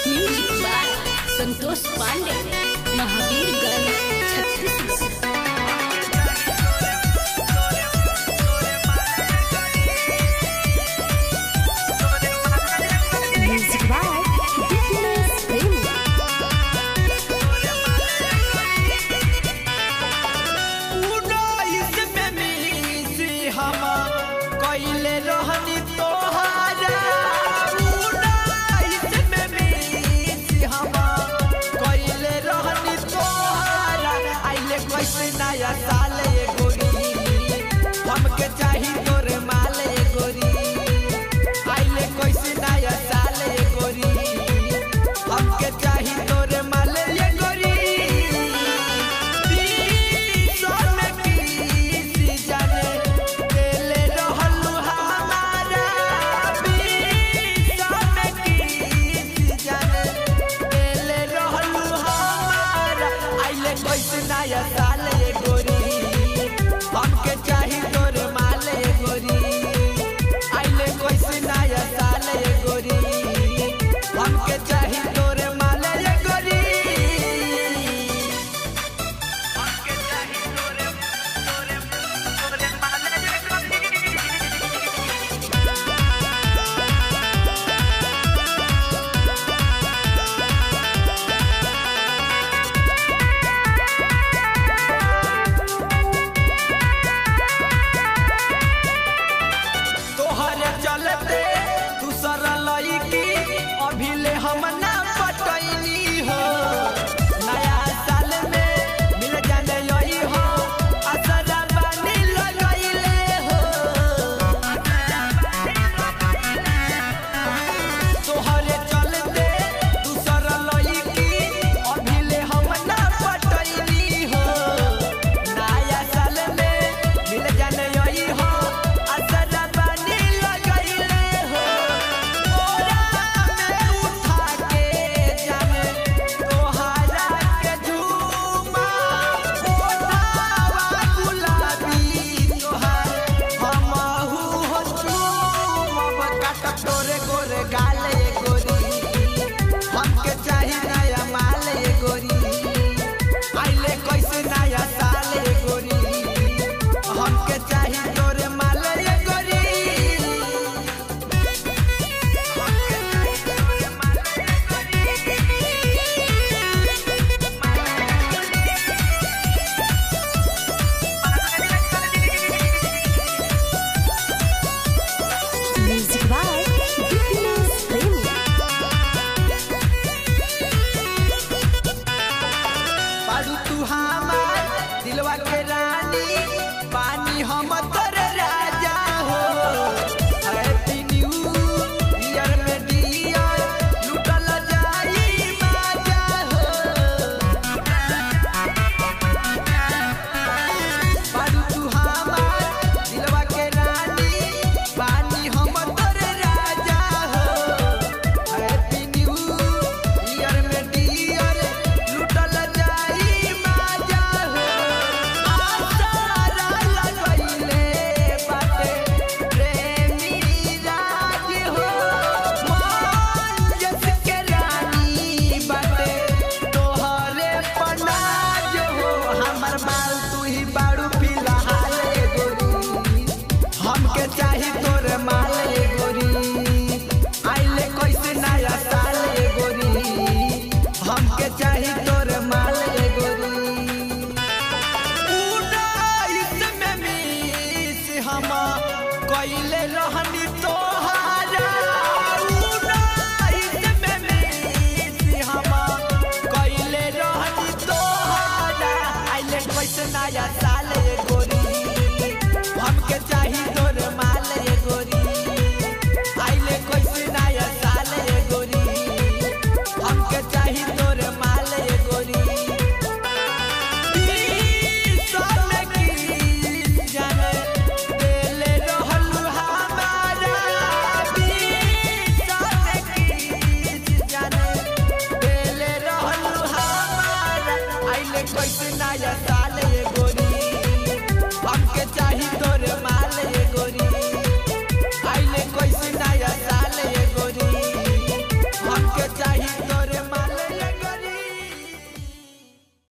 Music by Santosh Pandey, Mahavirganj, Chhattisgarh. नया साल ये गोरी हमके चाही तोरे माल ये गोरी आइले कैसे नया साल ये गोरी हमके चाही तोरे माल ये गोरी सोने की जाने देले रहलू हमारा सोने की जाने देले रहलू हमारा आइले कैसे नया साल हमके चाही तोरे माल ये गोरी आइले कैसे नया साल ये गोरी हमके चाही तोरे माल ये गोरी हमके चाही तोरे माल ये चलते तू सरल की अभी ले हम